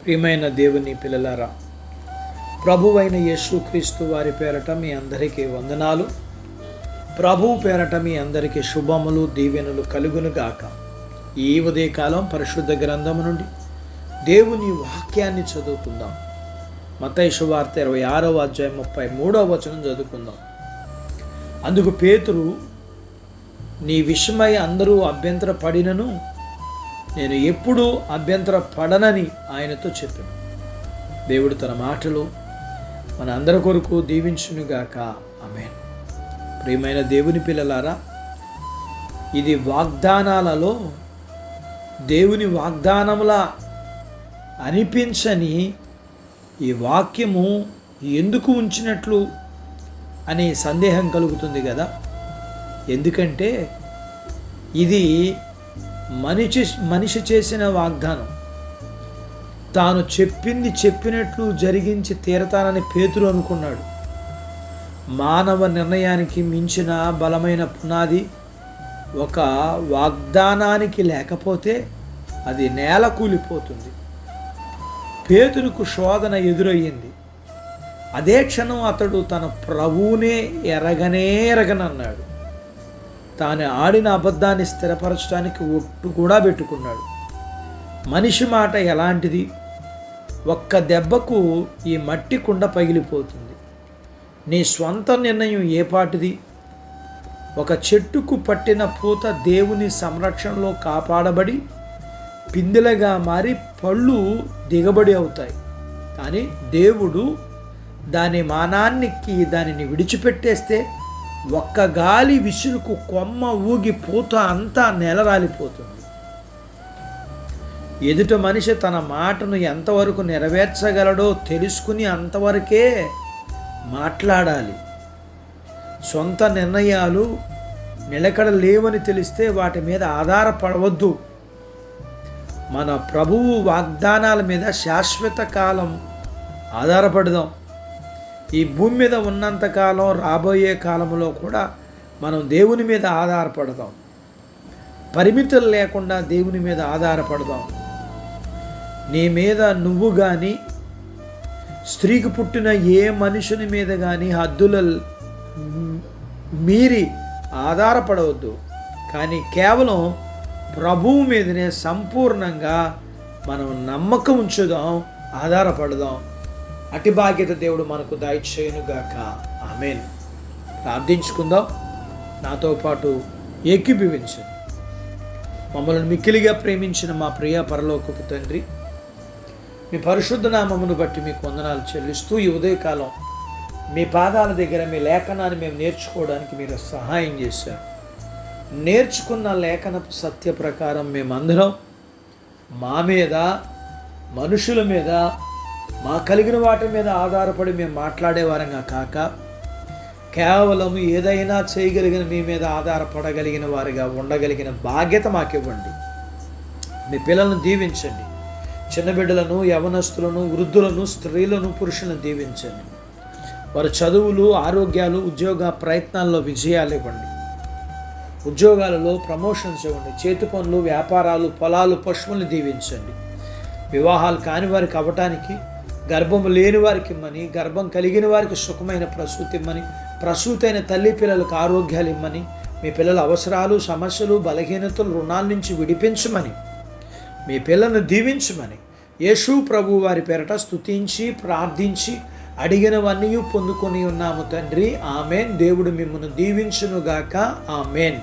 ప్రియమైన దేవుని పిల్లలారా, ప్రభువైన యేసుక్రీస్తు వారి పేరట మీ అందరికీ వందనాలు. ప్రభువు పేరట మీ అందరికీ శుభములు, దీవెనలు కలుగునుగాక. ఈ ఉదయకాలం పరిశుద్ధ గ్రంథము నుండి దేవుని వాక్యాన్ని చదువుకుందాం. మత్తయి సువార్త 26వ అధ్యాయం 33వ వచనం చదువుకుందాం. అందుకు పేతురు, నీ విషయమై అందరూ అభ్యంతర పడినను నేను ఎప్పుడూ అభ్యంతర పడనని ఆయనతో చెప్పాను. దేవుడు తన మాటలు మన అందరి కొరకు దీవించునుగాక. ఆమేన్. ప్రియమైన దేవుని పిల్లలారా, ఇది వాగ్దానాలలో దేవుని వాగ్దానములా అనిపించని ఈ వాక్యము ఎందుకు ఉంచినట్లు అనే సందేహం కలుగుతుంది కదా. ఎందుకంటే ఇది మనిషి చేసిన వాగ్దానం. తాను చెప్పింది చెప్పినట్లు జరిగించి తీరతానని పేతురు అనుకున్నాడు. మానవ నిర్ణయానికి మించిన బలమైన పునాది ఒక వాగ్దానానికి లేకపోతే అది నేల కూలిపోతుంది. పేతురుకు శోధన ఎదురయ్యింది. అదే క్షణం అతడు తన ప్రభువునే ఎరగనన్నాడు. తాను ఆడిన అబద్ధాన్ని స్థిరపరచడానికి ఒట్టు కూడా పెట్టుకున్నాడు. మనిషి మాట ఎలాంటిది? ఒక్క దెబ్బకు ఈ మట్టి కుండ పగిలిపోతుంది. నీ స్వంత నిర్ణయం ఏ పాటిది? ఒక చెట్టుకు పట్టిన పూత దేవుని సంరక్షణలో కాపాడబడి పిందెలుగా మారి పళ్ళు దిగబడి అవుతాయి. కానీ దేవుడు దాని మానానికి దానిని విడిచిపెట్టేస్తే ఒక్క గాలి విసురుకు కొమ్మ ఊగి పూత అంతా నెలరాలిపోతుంది. ఎదుట మనిషి తన మాటను ఎంతవరకు నెరవేర్చగలడో తెలుసుకుని అంతవరకే మాట్లాడాలి. సొంత నిర్ణయాలు నిలకడ లేవని తెలిస్తే వాటి మీద ఆధారపడవద్దు. మన ప్రభువు వాగ్దానాల మీద శాశ్వత కాలం ఆధారపడదాం. ఈ భూమి మీద ఉన్నంతకాలం రాబోయే కాలంలో కూడా మనం దేవుని మీద ఆధారపడదాం. పరిమితులు లేకుండా దేవుని మీద ఆధారపడదాం. నీ మీద నువ్వు కానీ, స్త్రీకి పుట్టిన ఏ మనుషుని మీద కానీ హద్దుల మీరి ఆధారపడవద్దు. కానీ కేవలం ప్రభువు మీదనే సంపూర్ణంగా మనం నమ్మకం ఉంచుదాం, ఆధారపడదాం. అతి బాధ్యత దేవుడు మనకు దయచేయునుగాక. ఆమేన్. ప్రార్థించుకుందాం. నాతో పాటు ఏకీభవించండి. మమ్మల్ని మిక్కిలిగా ప్రేమించిన మా ప్రియ పరలోకపు తండ్రి, మీ పరిశుద్ధ నామమును బట్టి మీకు వందనాలు చెల్లిస్తూ ఈ ఉదయకాలం మీ పాదాల దగ్గర మీ లేఖనాన్ని మేము నేర్చుకోవడానికి మీరు సహాయం చేశారు. నేర్చుకున్న లేఖనపు సత్య ప్రకారం మేమందరం మా మీద, మనుషుల మీద, మా కలిగిన వాటి మీద ఆధారపడి మేము మాట్లాడేవారంగా కాక కేవలం ఏదైనా చేయగలిగిన మీ మీద ఆధారపడగలిగిన వారిగా ఉండగలిగిన బాధ్యత మాకివ్వండి. మీ పిల్లలను దీవించండి. చిన్న బిడ్డలను, యవనస్తులను, వృద్ధులను, స్త్రీలను, పురుషులను దీవించండి. వారి చదువులు, ఆరోగ్యాలు, ఉద్యోగ ప్రయత్నాల్లో విజయాలు ఇవ్వండి. ఉద్యోగాలలో ప్రమోషన్స్ ఇవ్వండి. చేతి పనులు, వ్యాపారాలు, పొలాలు, పశువులను దీవించండి. వివాహాలు కాని వారికి అవ్వటానికి, గర్భం లేని వారికి ఇమ్మని, గర్భం కలిగిన వారికి సుఖమైన ప్రసూతి ఇమ్మని, ప్రసూతైన తల్లి పిల్లలకు ఆరోగ్యాలు ఇమ్మని, మీ పిల్లల అవసరాలు, సమస్యలు, బలహీనతలు, రుణాల నుంచి విడిపించమని, మీ పిల్లలను దీవించమని యేసు ప్రభు వారి పేరట స్తుతించి ప్రార్థించి అడిగినవన్నీ పొందుకొని ఉన్నాము తండ్రి. ఆమెన్. దేవుడు మిమ్మల్ని దీవించునుగాక. ఆమెన్.